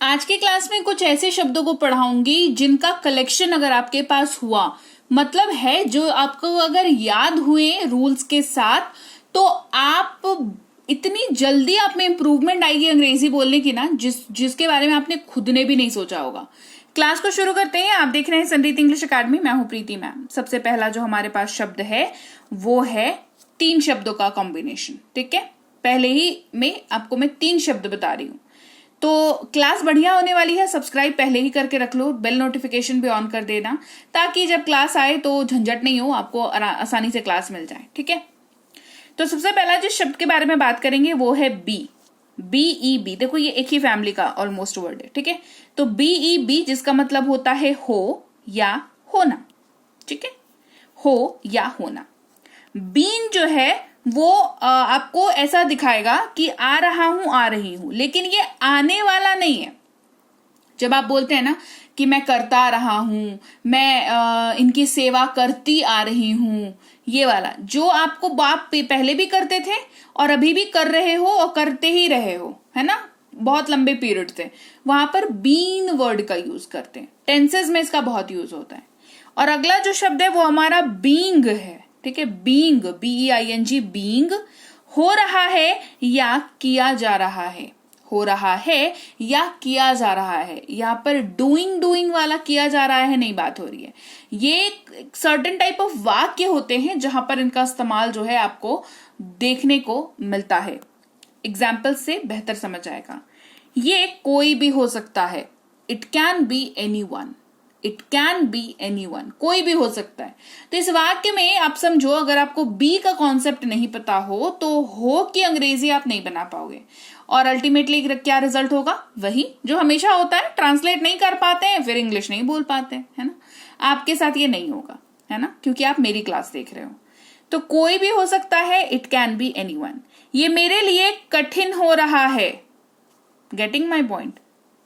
आज के क्लास में कुछ ऐसे शब्दों को पढ़ाऊंगी जिनका कलेक्शन अगर आपके पास हुआ, मतलब है जो आपको अगर याद हुए रूल्स के साथ, तो आप इतनी जल्दी आप में इंप्रूवमेंट आएगी अंग्रेजी बोलने की ना, जिसके बारे में आपने खुद ने भी नहीं सोचा होगा। क्लास को शुरू करते हैं। आप देख रहे हैं संरीत इंग्लिश अकेडमी, मैं हूं प्रीति मैम। सबसे पहला जो हमारे पास शब्द है वो है 3 शब्दों का कॉम्बिनेशन। ठीक है, पहले ही में आपको मैं 3 शब्द बता रही हूं, तो क्लास बढ़िया होने वाली है। सब्सक्राइब पहले ही करके रख लो, बेल नोटिफिकेशन भी ऑन कर देना, ताकि जब क्लास आए तो झंझट नहीं हो, आपको आसानी से क्लास मिल जाए। ठीक है, तो सबसे पहला जिस शब्द के बारे में बात करेंगे वो है बी। BEB, देखो ये एक ही फैमिली का ऑलमोस्ट वर्ड है। ठीक है, तो BEB जिसका मतलब होता है हो या होना। ठीक है, हो या होना। बीन जो है वो आपको ऐसा दिखाएगा कि आ रहा हूं, आ रही हूं, लेकिन ये आने वाला नहीं है। जब आप बोलते हैं ना कि मैं करता रहा हूं, मैं इनकी सेवा करती आ रही हूं, ये वाला जो आपको बाप पहले भी करते थे और अभी भी कर रहे हो और करते ही रहे हो, है ना, बहुत लंबे पीरियड से, वहां पर बीन वर्ड का यूज करते हैं। टेंसेस में इसका बहुत यूज होता है। और अगला जो शब्द है वो हमारा बीइंग है। ठीक है, बीइंग, BEING, बीइंग, हो रहा है या किया जा रहा है, हो रहा है या किया जा रहा है। यहाँ पर डूइंग वाला किया जा रहा है नहीं बात हो रही है। ये सर्टेन टाइप ऑफ वाक्य होते हैं जहां पर इनका इस्तेमाल जो है आपको देखने को मिलता है। एग्जाम्पल से बेहतर समझ आएगा। ये कोई भी हो सकता है, it can be anyone, it can be anyone, कोई भी हो सकता है। तो इस वाक्य में आप समझो, अगर आपको बी का कॉन्सेप्ट नहीं पता हो तो हो की अंग्रेजी आप नहीं बना पाओगे, और अल्टीमेटली क्या रिजल्ट होगा, वही जो हमेशा होता है, ट्रांसलेट नहीं कर पाते हैं, फिर इंग्लिश नहीं बोल पाते हैं, है ना। आपके साथ ये नहीं होगा, है ना, क्योंकि आप मेरी क्लास देख रहे हो। तो कोई भी हो सकता है, इट कैन बी एनीवन। ये मेरे लिए कठिन हो रहा है, गेटिंग माई पॉइंट।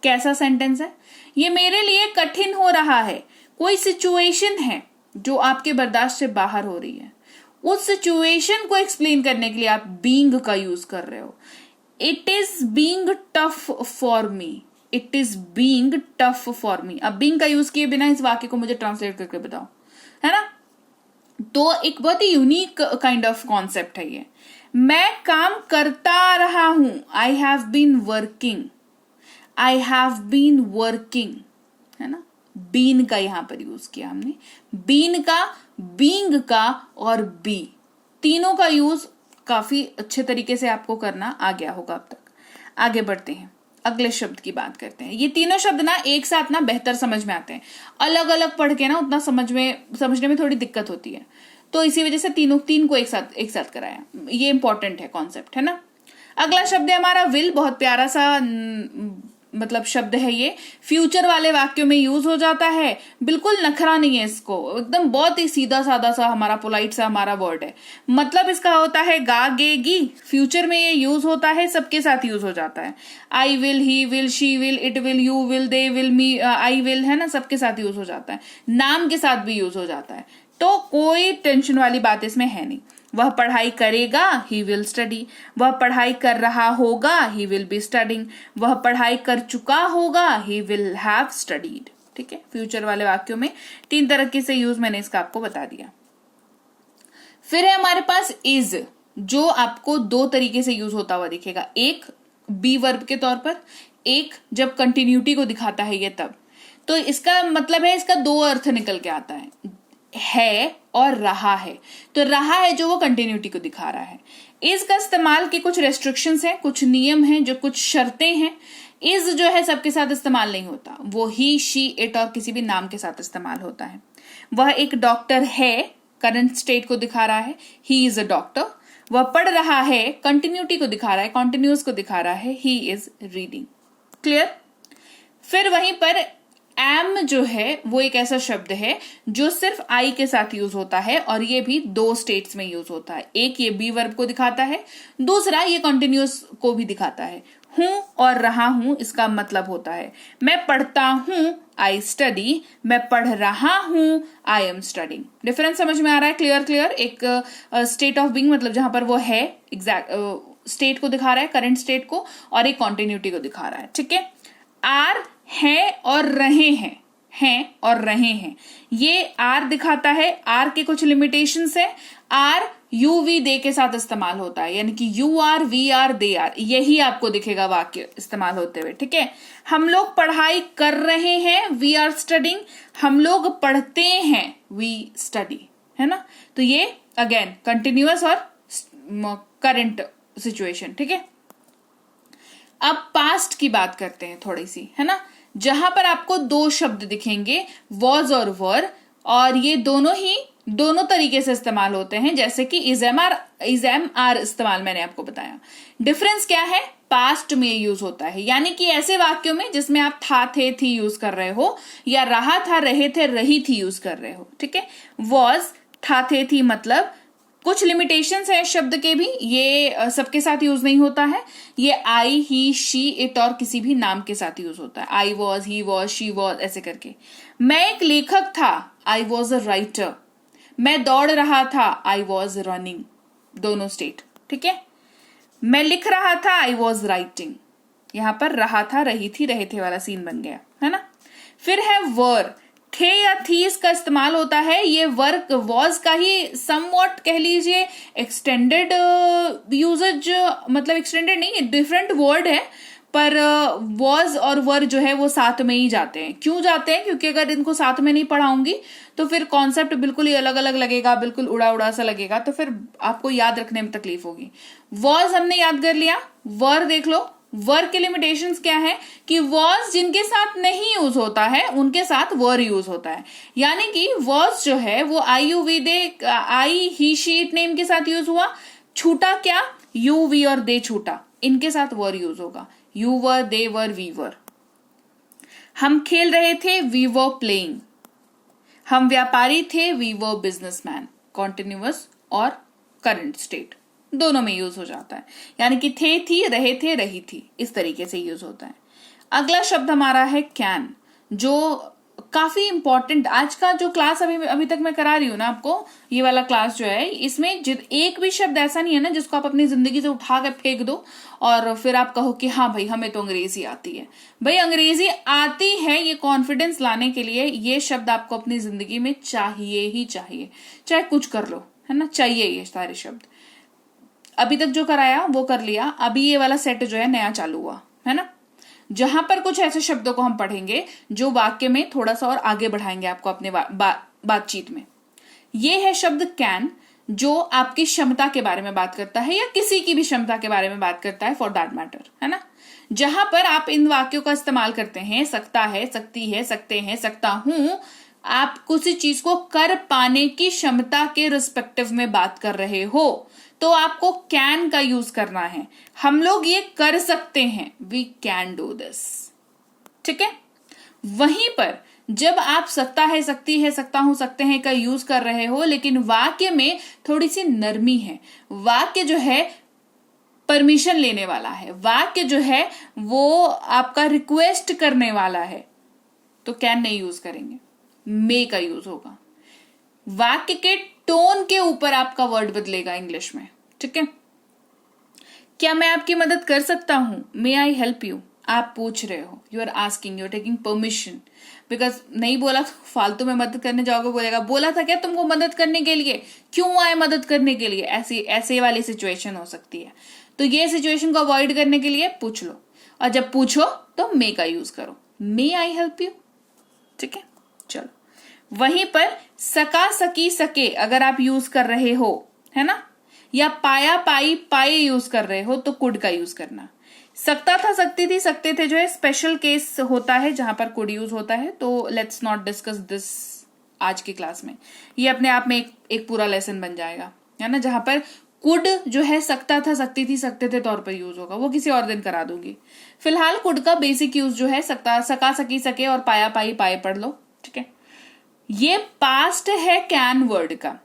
कैसा सेंटेंस है, ये मेरे लिए कठिन हो रहा है। कोई सिचुएशन है जो आपके बर्दाश्त से बाहर हो रही है, उस सिचुएशन को एक्सप्लेन करने के लिए आप बीइंग का यूज कर रहे हो। It is being tough for me, it is being tough for me. अब बीइंग का यूज किए बिना इस वाक्य को मुझे ट्रांसलेट करके बताओ, है ना। तो एक बहुत ही यूनिक काइंड ऑफ कॉन्सेप्ट है ये। मैं काम करता रहा हूं, I have been working, I have been working, है ना। बीन का यहां पर यूज किया हमने, बीन का, बीइंग का और बी, तीनों का यूज काफी अच्छे तरीके से आपको करना आ गया होगा अब तक। आगे बढ़ते हैं, अगले शब्द की बात करते हैं। ये तीनों शब्द ना एक साथ ना बेहतर समझ में आते हैं, अलग अलग पढ़ के ना उतना समझने में थोड़ी दिक्कत होती है, तो इसी वजह से तीन को एक साथ कराया। ये इंपॉर्टेंट है कॉन्सेप्ट, है ना। अगला शब्द है हमारा विल। बहुत प्यारा सा मतलब शब्द है ये, फ्यूचर वाले वाक्यों में यूज हो जाता है। बिल्कुल नखरा नहीं है इसको, एकदम बहुत ही सीधा साधा सा हमारा पोलाइट सा हमारा वर्ड है। मतलब इसका होता है गागेगी, फ्यूचर में ये यूज होता है, सबके साथ यूज हो जाता है। I will, he will, she will, it will, you will, they will, me, I will, है ना, सबके साथ यूज हो जाता है। नाम के साथ भी यूज हो जाता है, तो कोई टेंशन वाली बात इसमें है नहीं। वह पढ़ाई करेगा, ही विल स्टडी। वह पढ़ाई कर रहा होगा, ही विल बी स्टडिंग। वह पढ़ाई कर चुका होगा, ही विल हैव स्टडीड। ठीक है, फ्यूचर वाले वाक्यों में 3 तरह से यूज मैंने इसका आपको बता दिया। फिर है हमारे पास इज, जो आपको 2 तरीके से यूज होता हुआ दिखेगा। एक बी वर्ब के तौर पर, एक जब कंटिन्यूटी को दिखाता है ये तब। तो इसका मतलब है, इसका 2 अर्थ निकल के आता है और रहा है। तो रहा है जो वो कंटिन्यूटी को दिखा रहा है। इज का इस्तेमाल के कुछ रेस्ट्रिक्शंस हैं, कुछ नियम हैं, जो कुछ शर्तें हैं। इज जो है सबके साथ इस्तेमाल नहीं होता, वो ही, शी, इट और किसी भी नाम के साथ इस्तेमाल होता है। वह एक डॉक्टर है, करंट स्टेट को दिखा रहा है, ही इज अ डॉक्टर। वह पढ़ रहा है, कंटिन्यूटी को दिखा रहा है, कॉन्टिन्यूअस को दिखा रहा है, ही इज रीडिंग। क्लियर। फिर वहीं पर एम जो है वो एक ऐसा शब्द है जो सिर्फ आई के साथ यूज होता है, और ये भी 2 स्टेट्स में यूज होता है। एक ये बी वर्ब को दिखाता है, दूसरा ये कॉन्टिन्यूअस को भी दिखाता है। हूं और रहा हूं, इसका मतलब होता है मैं पढ़ता हूं, आई स्टडी, मैं पढ़ रहा हूं, आई एम स्टडिंग। डिफरेंस समझ में आ रहा है? क्लियर। एक स्टेट ऑफ बीइंग मतलब जहां पर वो है, एग्जैक्ट स्टेट को दिखा रहा है, करंट स्टेट को, और एक कॉन्टिन्यूटी को दिखा रहा है। ठीक है, आर है और रहे हैं, ये आर दिखाता है, आर के कुछ लिमिटेशंस है। आर यू वी दे के साथ इस्तेमाल होता है, यानी कि you are, we are, they are, यही आपको दिखेगा वाक्य इस्तेमाल होते हुए, ठीक है। हम लोग पढ़ाई कर रहे हैं, वी आर स्टडिंग, हम लोग पढ़ते हैं, वी स्टडी, है ना। तो ये अगेन कंटिन्यूअस और करंट सिचुएशन, ठीक है। अब पास्ट की बात करते हैं थोड़ी सी, है ना, जहां पर आपको दो शब्द दिखेंगे, वॉज और वर, और ये दोनों तरीके से इस्तेमाल होते हैं, जैसे कि इज एम आर इस्तेमाल मैंने आपको बताया। डिफरेंस क्या है, पास्ट में यूज होता है, यानी कि ऐसे वाक्यों में जिसमें आप था, थे, थी यूज कर रहे हो, या रहा था, रहे थे, रही थी यूज कर रहे हो, ठीक है। वॉज, था, थे, थी, मतलब कुछ लिमिटेशंस है शब्द के भी, ये सबके साथ यूज नहीं होता है। ये आई, ही, शी, इट और किसी भी नाम के साथ यूज होता है। I was, he was, she was, ऐसे करके। मैं एक लेखक था, आई वॉज अ राइटर। मैं दौड़ रहा था, आई वॉज रनिंग, दोनों स्टेट, ठीक है। मैं लिख रहा था, आई वॉज राइटिंग, यहां पर रहा था, रही थी, रहे थे वाला सीन बन गया, है ना। फिर है वर, थे या थी इसका इस्तेमाल होता है, ये वर्क वॉज का ही समवॉट कह लीजिए एक्सटेंडेड यूजेज, मतलब एक्सटेंडेड नहीं, डिफरेंट वर्ड है, पर वॉज और वर जो है वो साथ में ही जाते हैं। क्यों जाते हैं, क्योंकि अगर इनको साथ में नहीं पढ़ाऊंगी तो फिर कॉन्सेप्ट बिल्कुल ही अलग अलग लगेगा, बिल्कुल उड़ा उड़ा सा लगेगा, तो फिर आपको याद रखने में तकलीफ होगी। वॉज हमने याद कर लिया, वर देख लो। वर के लिमिटेशंस क्या है कि वॉज जिनके साथ नहीं यूज होता है उनके साथ वर यूज होता है, यानी कि वॉज जो है वो I you we they, I he she it name के साथ यूज हुआ। छूटा क्या, यू वी और दे छूटा, इनके साथ वर यूज होगा। You were, they were, we were. हम खेल रहे थे, वी वर प्लेइंग। हम व्यापारी थे, वी वर बिजनेसमैन। कॉन्टिन्यूअस और करंट स्टेट दोनों में यूज हो जाता है, यानी कि थे, थी, रहे थे, रही थी, इस तरीके से यूज होता है। अगला शब्द हमारा है कैन, जो काफी इंपॉर्टेंट, आज का जो क्लास अभी तक मैं करा रही हूं ना आपको, ये वाला क्लास जो है, इसमें एक भी शब्द ऐसा नहीं है ना जिसको आप अपनी जिंदगी से उठा कर फेंक दो और फिर आप कहो कि हाँ भाई हमें तो अंग्रेजी आती है। भाई अंग्रेजी आती है, ये कॉन्फिडेंस लाने के लिए ये शब्द आपको अपनी जिंदगी में चाहिए ही चाहिए, चाहे कुछ कर लो, है ना, चाहिए ये सारे शब्द। अभी तक जो कराया वो कर लिया, अभी ये वाला सेट जो है नया चालू हुआ, है ना, जहां पर कुछ ऐसे शब्दों को हम पढ़ेंगे जो वाक्य में थोड़ा सा और आगे बढ़ाएंगे आपको अपने बातचीत में। ये है शब्द कैन, जो आपकी क्षमता के बारे में बात करता है, या किसी की भी क्षमता के बारे में बात करता है, फॉर दैट मैटर, है ना। जहां पर आप इन वाक्यों का इस्तेमाल करते हैं, सकता है, सकती है, सकते हैं, सकता हूं, आप किसी चीज को कर पाने की क्षमता के रिस्पेक्टिव में बात कर रहे हो तो आपको कैन का यूज करना है। हम लोग ये कर सकते हैं, वी कैन डू दिस, ठीक है। वहीं पर जब आप सकता है, सकती है, सकता हूं, सकते हैं का यूज कर रहे हो, लेकिन वाक्य में थोड़ी सी नरमी है, वाक्य जो है परमिशन लेने वाला है, वाक्य जो है वो आपका रिक्वेस्ट करने वाला है, तो कैन नहीं यूज करेंगे, मे का यूज होगा। वाक्य के टोन के ऊपर आपका वर्ड बदलेगा इंग्लिश में, ठीक है। क्या मैं आपकी मदद कर सकता हूं, मे आई हेल्प यू, आप पूछ रहे हो, you are asking, you are taking permission, because नहीं बोला तो फालतू में मदद करने जाओगे, बोलेगा बोला था क्या तुमको मदद करने के लिए, क्यों आए मदद करने के लिए, ऐसे वाली सिचुएशन हो सकती है। तो ये सिचुएशन को अवॉइड करने के लिए पूछ लो, और जब पूछो तो मे का यूज करो, मे आई हेल्प यू, ठीक है। चलो, वहीं पर सका, सकी, सके अगर आप यूज कर रहे हो, है ना, या पाया, पाई, पाए यूज कर रहे हो तो कुड का यूज करना। सकता था, सकती थी, सकते थे जो है स्पेशल केस होता है जहां पर कुड यूज होता है, तो लेट्स नॉट डिस्कस दिस आज की क्लास में। ये अपने आप में एक पूरा लेसन बन जाएगा, है ना, जहां पर कुड जो है सकता था, सकती थी, सकते थे तौर पर यूज होगा, वो किसी और दिन करा दूंगी। फिलहाल कुड का बेसिक यूज जो है सकता, सका, सकी, सके और पाया, पाई, पाए पढ़ लो, ठीक है। ये पास्ट है कैन वर्ड का।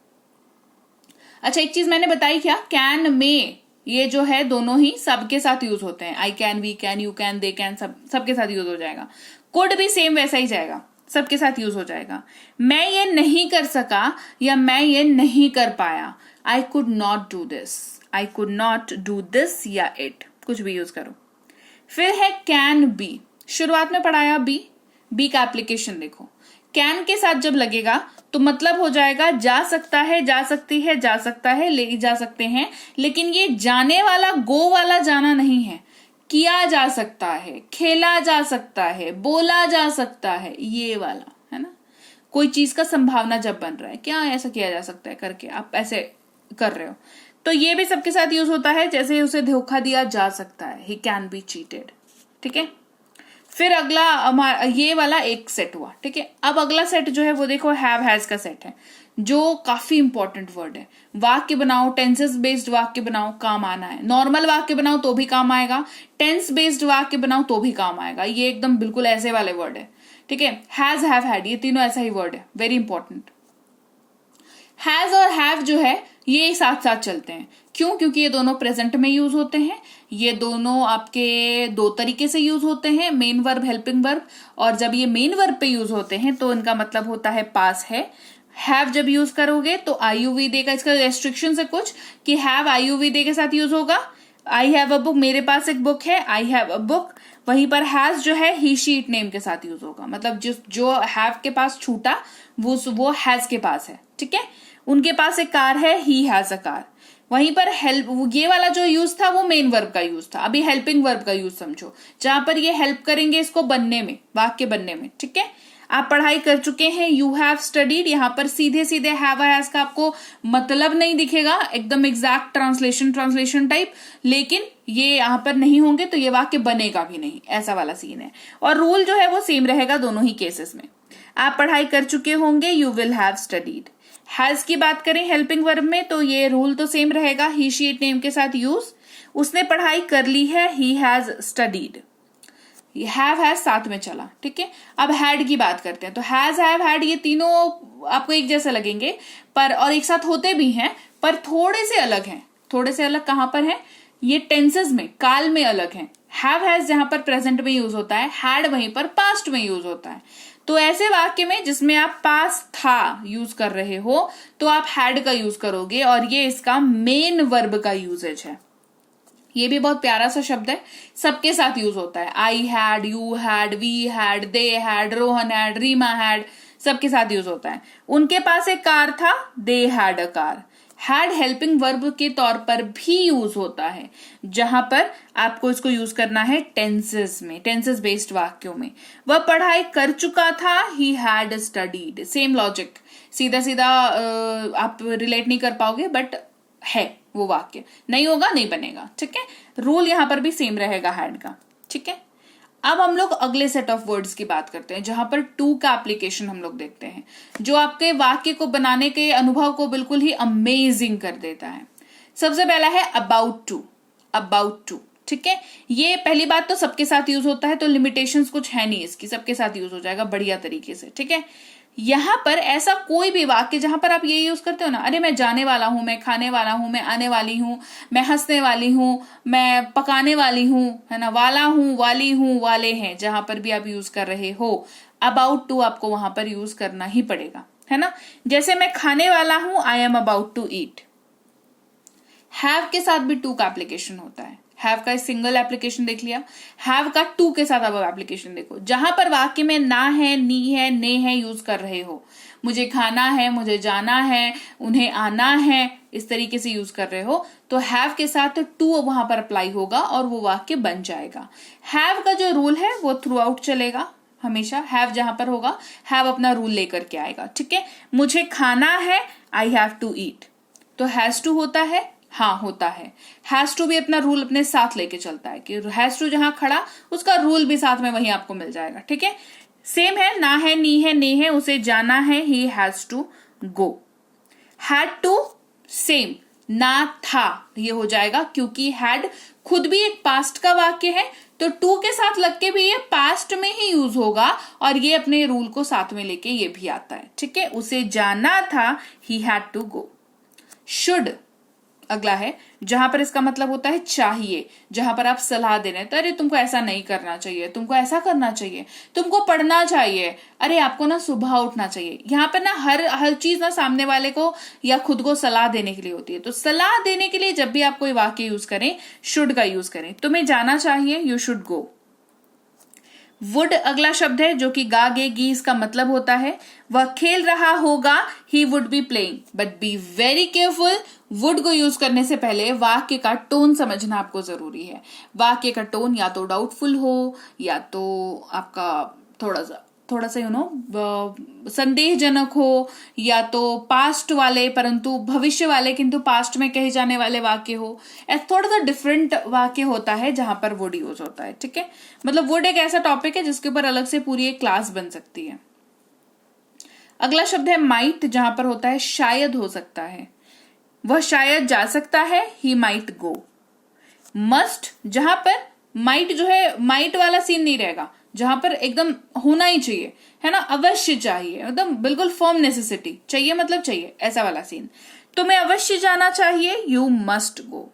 अच्छा, एक चीज मैंने बताई क्या, कैन में ये जो है दोनों ही सबके साथ यूज होते हैं, I can, we can, you can, they can, सबके साथ यूज हो जाएगा। कुड भी सेम वैसा ही जाएगा, सबके साथ यूज हो जाएगा। मैं ये नहीं कर सका या मैं ये नहीं कर पाया, I could not do this, I could not do this या इट, कुछ भी यूज करो। फिर है कैन बी, शुरुआत में पढ़ाया बी का एप्लीकेशन देखो, कैन के साथ जब लगेगा तो मतलब हो जाएगा जा सकता है, जा सकती है, जा सकता है, ले जा सकते हैं, लेकिन ये जाने वाला गो वाला जाना नहीं है। किया जा सकता है, खेला जा सकता है, बोला जा सकता है, ये वाला है ना। कोई चीज का संभावना जब बन रहा है, क्या ऐसा किया जा सकता है करके आप ऐसे कर रहे हो, तो ये भी सबके साथ यूज होता है। जैसे उसे धोखा दिया जा सकता है, ही कैन बी चीटेड। ठीक है, फिर अगला ये वाला एक सेट हुआ। ठीक है, अब अगला सेट जो है वो देखो हैव हैज का सेट है, जो काफी इंपॉर्टेंट वर्ड है। वाक्य बनाओ, टेंसेस बेस्ड वाक्य बनाओ, काम आना है। नॉर्मल वाक्य बनाओ तो भी काम आएगा, टेंस बेस्ड वाक्य बनाओ तो भी काम आएगा। ये एकदम बिल्कुल ऐसे वाले वर्ड है। ठीक है, हैज, हैव, हैड, ये तीनों ऐसा ही वर्ड है, वेरी इंपॉर्टेंट। हैज और हैव जो है ये साथ साथ चलते हैं। क्यों? क्योंकि ये दोनों प्रेजेंट में यूज होते हैं। ये दोनों आपके दो तरीके से यूज होते हैं, मेन वर्ब, हेल्पिंग वर्ब। और जब ये मेन वर्ब पे यूज होते हैं तो इनका मतलब होता है पास है। हैव जब यूज करोगे तो IUVD का, इसका रेस्ट्रिक्शन है कुछ कि हैव IUVD के साथ यूज होगा। आई हैव अ बुक, मेरे पास एक बुक है, आई हैव अ बुक। वहीं पर हैज जो है ही शी इट नेम के साथ यूज होगा, मतलब जो हैव के पास छूटा वो हैज के पास है। ठीक है, उनके पास एक कार है, ही हैज अ कार। वहीं पर हेल्प, ये वाला जो यूज था वो मेन वर्ब का यूज था। अभी हेल्पिंग वर्ब का यूज समझो, जहां पर ये हेल्प करेंगे इसको बनने में, वाक्य बनने में। ठीक है, आप पढ़ाई कर चुके हैं, यू हैव स्टडीड। यहाँ पर सीधे सीधे हैव हैज का आपको मतलब नहीं दिखेगा, एकदम एग्जैक्ट ट्रांसलेशन टाइप, लेकिन ये यहाँ पर नहीं होंगे तो ये वाक्य बनेगा भी नहीं, ऐसा वाला सीन है। और रूल जो है वो सेम रहेगा दोनों ही केसेस में। आप पढ़ाई कर चुके होंगे, you will have studied. Has की बात करें हेल्पिंग वर्ब में तो ये रूल तो सेम रहेगा, ही शी इट नेम के साथ यूज। उसने पढ़ाई कर ली है, he has studied. Have has साथ में चला। ठीक है, अब हैड की बात करते हैं तो हैज, हैव, हैड ये तीनों आपको एक जैसे लगेंगे पर, और एक साथ होते भी हैं पर थोड़े से अलग हैं। थोड़े से अलग कहां पर है? ये टेंसेस में, काल में अलग हैं। हैव हैज जहां पर प्रेजेंट में यूज होता है, हैड वहीं पर पास्ट में यूज होता है। तो ऐसे वाक्य में जिसमें आप पास था यूज कर रहे हो तो आप हैड का यूज करोगे, और ये इसका मेन वर्ब का यूजेज है। ये भी बहुत प्यारा सा शब्द है, सबके साथ यूज होता है। I had, you had, we had, they had, Rohan had, Reema had, सबके साथ यूज होता है। उनके पास एक कार था, they had a car. Had helping verb के तौर पर भी यूज होता है, जहां पर आपको इसको यूज करना है टेंसेस में, टेंसेस बेस्ड वाक्यों में। वह पढ़ाई कर चुका था, he had studied. Same logic, सीधा सीधा आप रिलेट नहीं कर पाओगे बट है वो वाक्य, नहीं होगा नहीं बनेगा। ठीक है, रूल यहां पर भी सेम रहेगा हैड का। ठीक है, अब हम लोग अगले सेट ऑफ वर्ड्स की बात करते हैं, जहां पर टू का एप्लीकेशन हम लोग देखते हैं, जो आपके वाक्य को बनाने के अनुभव को बिल्कुल ही अमेजिंग कर देता है। सबसे पहला है अबाउट टू। अबाउट टू, ठीक है, ये पहली बात तो सबके साथ यूज होता है, तो लिमिटेशंस कुछ है नहीं इसकी, सबके साथ यूज हो जाएगा बढ़िया तरीके से। ठीक है, यहां पर ऐसा कोई भी वाक्य जहां पर आप ये यूज करते हो ना, अरे मैं जाने वाला हूं, मैं खाने वाला हूं, मैं आने वाली हूं, मैं हंसने वाली हूं, मैं पकाने वाली हूं, है ना, वाला हूं, वाली हूं, वाले हैं, जहां पर भी आप यूज कर रहे हो अबाउट टू आपको वहां पर यूज करना ही पड़ेगा, है ना। जैसे मैं खाने वाला हूं, I am about to eat. Have के साथ भी टू का एप्लीकेशन होता है। हैव का सिंगल एप्लीकेशन देख लिया, हैव का टू के साथ अब एप्लीकेशन देखो, जहां पर वाक्य में ना है, नी है, ने है यूज कर रहे हो, मुझे खाना है, मुझे जाना है, उन्हें आना है, इस तरीके से यूज कर रहे हो, तो हैव के साथ टू वहां पर अप्लाई होगा और वो वाक्य बन जाएगा। हैव का जो रूल है वो थ्रू आउट चलेगा हमेशा, हैव जहां पर होगा हैव अपना रूल लेकर के आएगा। ठीक है, मुझे खाना है, आई हैव टू ईट, तो हैज टू होता है, हाँ होता है। हैज टू भी अपना रूल अपने साथ लेके चलता है कि हैज टू जहां खड़ा उसका रूल भी साथ में वहीं आपको मिल जाएगा। ठीक है, सेम है, ना है, नी है, ने है, उसे जाना है, he has to go. Had to same, ना था ये हो जाएगा, क्योंकि हैड खुद भी एक पास्ट का वाक्य है, तो टू के साथ लग के भी ये पास्ट में ही यूज होगा और ये अपने रूल को साथ में लेके ये भी आता है। ठीक है, उसे जाना था, he had to go. Should अगला है, जहां पर इसका मतलब होता है चाहिए, जहां पर आप सलाह दे रहे हैं, तो अरे तुमको ऐसा नहीं करना चाहिए, तुमको ऐसा करना चाहिए, तुमको पढ़ना चाहिए, अरे आपको ना सुबह उठना चाहिए। यहाँ पर ना हर चीज ना सामने वाले को या खुद को सलाह देने के लिए होती है, तो सलाह देने के लिए जब भी आप कोई वाक्य यूज करें, शुड का यूज करें। तुम्हें जाना चाहिए, यू शुड गो। वुड अगला शब्द है जो कि गा गे गी इसका मतलब होता है वह खेल रहा होगा, he would be playing. But be very careful, would को यूज करने से पहले वाक्य का टोन समझना आपको जरूरी है। वाक्य का टोन या तो डाउटफुल हो या तो आपका थोड़ा सा संदेहजनक हो, या तो पास्ट वाले परंतु भविष्य वाले किंतु पास्ट में कहे जाने वाले वाक्य हो। ऐसा थोड़ा सा डिफरेंट वाक्य होता है जहां पर वुड यूज होता है। ठीक है, मतलब वुड एक ऐसा टॉपिक है जिसके ऊपर अलग से पूरी एक क्लास बन सकती है। अगला शब्द है माइट, जहां पर होता है शायद हो सकता है, वह शायद जा सकता है, ही माइट गो। मस्ट, जहां पर माइट जो है माइट वाला सीन नहीं रहेगा, जहां पर एकदम होना ही चाहिए, है ना, अवश्य चाहिए, एकदम बिल्कुल फर्म नेसेसिटी चाहिए, मतलब चाहिए ऐसा वाला सीन। तुम्हें अवश्य जाना चाहिए, यू मस्ट गो।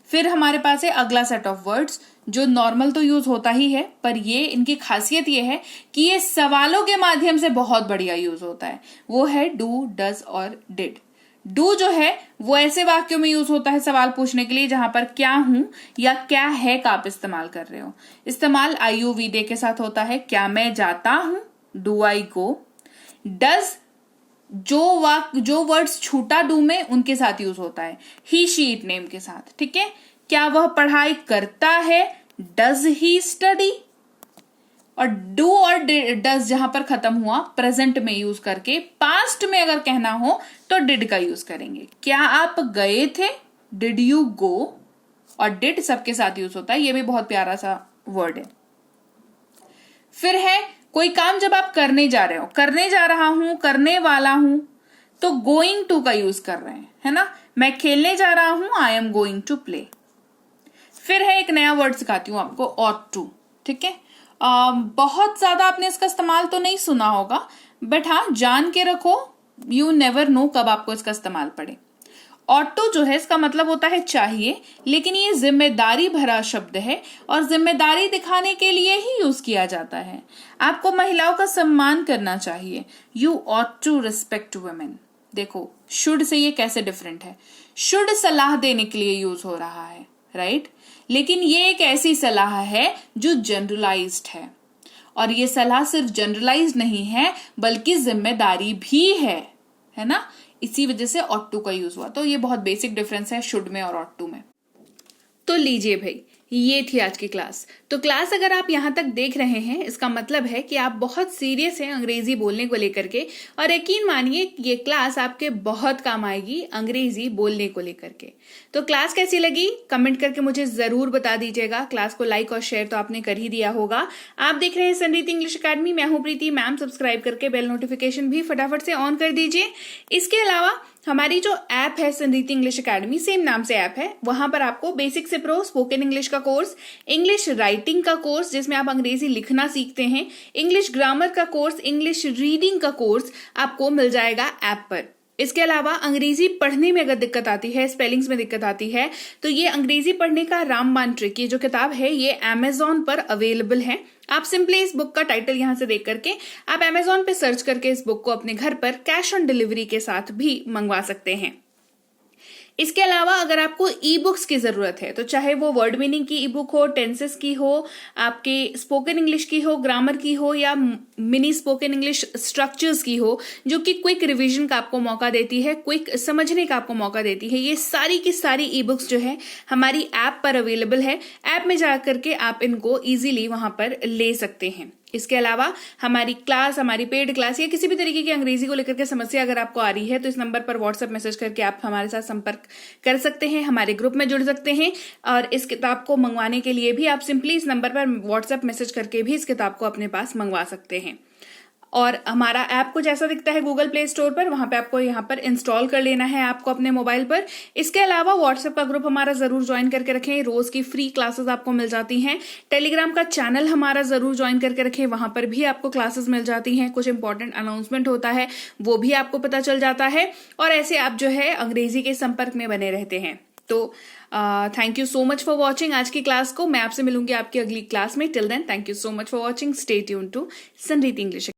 फिर हमारे पास है अगला सेट ऑफ वर्ड्स जो नॉर्मल तो यूज होता ही है, पर ये इनकी खासियत ये है कि ये सवालों के माध्यम से बहुत बढ़िया यूज होता है। वो है डू, डज और डिड। डू जो है वो ऐसे वाक्यों में यूज होता है सवाल पूछने के लिए जहां पर क्या हूं या क्या है का आप इस्तेमाल कर रहे हो। इस्तेमाल IUVD के साथ होता है, क्या मैं जाता हूं, डू आई गो। डज जो वर्ड्स छूटा डू में उनके साथ यूज होता है, ही शी इट नेम के साथ। ठीक है, क्या वह पढ़ाई करता है, डज ही स्टडी। और डू और डज जहां पर खत्म हुआ प्रेजेंट में यूज करके, पास्ट में अगर कहना हो तो डिड का यूज करेंगे। क्या आप गए थे, डिड यू गो। और डिड सबके साथ यूज होता है, ये भी बहुत प्यारा सा वर्ड है। फिर है कोई काम जब आप करने जा रहे हो, करने जा रहा हूं, करने वाला हूं, तो गोइंग टू का यूज कर रहे हैं, है ना। मैं खेलने जा रहा हूं, I am going to play. फिर है एक नया वर्ड सिखाती हूं आपको, ऑट टू। ठीक है, बहुत ज्यादा आपने इसका इस्तेमाल तो नहीं सुना होगा, बट हाँ जान के रखो, यू नेवर नो कब आपको इसका इस्तेमाल पड़े। ऑटो जो है इसका मतलब होता है चाहिए, लेकिन ये जिम्मेदारी भरा शब्द है और जिम्मेदारी दिखाने के लिए ही यूज किया जाता है। आपको महिलाओं का सम्मान करना चाहिए, you ought to respect women. देखो शुड से ये कैसे डिफरेंट है। शुड सलाह देने के लिए यूज हो रहा है, राइट, लेकिन ये एक ऐसी सलाह है जो जनरलाइज्ड है, और ये सलाह सिर्फ जनरलाइज्ड नहीं है बल्कि जिम्मेदारी भी है ना। इसी वजह से ऑट टू का यूज हुआ। तो ये बहुत बेसिक डिफरेंस है शुड में और ऑट टू में। तो लीजिए भाई, ये थी आज की क्लास। तो क्लास अगर आप यहाँ तक देख रहे हैं, इसका मतलब है कि आप बहुत सीरियस हैं अंग्रेजी बोलने को लेकर के, और यकीन मानिए ये क्लास आपके बहुत काम आएगी अंग्रेजी बोलने को लेकर के। तो क्लास कैसी लगी कमेंट करके मुझे जरूर बता दीजिएगा। क्लास को लाइक और शेयर तो आपने कर ही दिया होगा। आप देख रहे हैं संरीति इंग्लिश अकेडमी, मैं हूं प्रीति मैम। सब्सक्राइब करके बेल नोटिफिकेशन भी फटाफट से ऑन कर दीजिए। इसके अलावा हमारी जो ऐप है संरीति इंग्लिश अकेडमी, सेम नाम से ऐप है, वहां पर आपको बेसिक से प्रो स्पोकन इंग्लिश का कोर्स, इंग्लिश राइटिंग का कोर्स जिसमें आप अंग्रेजी लिखना सीखते हैं, इंग्लिश ग्रामर का कोर्स, इंग्लिश रीडिंग का कोर्स आपको मिल जाएगा ऐप पर। इसके अलावा अंग्रेजी पढ़ने में अगर दिक्कत आती है, स्पेलिंग्स में दिक्कत आती है, तो ये अंग्रेजी पढ़ने का रामबाण ट्रिक, ये जो किताब है ये Amazon पर अवेलेबल है। आप सिंपली इस बुक का टाइटल यहां से देख करके आप Amazon पे सर्च करके इस बुक को अपने घर पर कैश ऑन डिलीवरी के साथ भी मंगवा सकते हैं। इसके अलावा अगर आपको ई बुक्स की जरूरत है, तो चाहे वो वर्ड मीनिंग की ई बुक हो, टेंसेस की हो, आपके स्पोकन इंग्लिश की हो, ग्रामर की हो, या मिनी स्पोकन इंग्लिश स्ट्रक्चर्स की हो, जो कि क्विक रिवीजन का आपको मौका देती है, क्विक समझने का आपको मौका देती है, ये सारी की सारी ई बुक्स जो है हमारी ऐप पर अवेलेबल है। ऐप में जाकर के आप इनको इजीली वहां पर ले सकते हैं। इसके अलावा हमारी क्लास, हमारी पेड क्लास या किसी भी तरीके की अंग्रेजी को लेकर के समस्या अगर आपको आ रही है, तो इस नंबर पर व्हाट्सएप मैसेज करके आप हमारे साथ संपर्क कर सकते हैं, हमारे ग्रुप में जुड़ सकते हैं। और इस किताब को मंगवाने के लिए भी आप सिंपली इस नंबर पर व्हाट्सएप मैसेज करके भी इस किताब को अपने पास मंगवा सकते हैं। और हमारा ऐप कुछ ऐसा दिखता है गूगल प्ले स्टोर पर, वहां पे आपको यहाँ पर इंस्टॉल कर लेना है ऐप को अपने मोबाइल पर। इसके अलावा व्हाट्सएप का ग्रुप हमारा जरूर ज्वाइन करके रखें, रोज की फ्री क्लासेस आपको मिल जाती हैं। टेलीग्राम का चैनल हमारा जरूर ज्वाइन करके रखें, वहां पर भी आपको क्लासेस मिल जाती हैं, कुछ इंपॉर्टेंट अनाउंसमेंट होता है वो भी आपको पता चल जाता है, और ऐसे आप जो है अंग्रेजी के संपर्क में बने रहते हैं। तो thank you so much for watching आज की क्लास को। मैं आपसे मिलूंगी आपकी अगली क्लास में। Till then thank you so much for watching. Stay tuned to Sanriti English.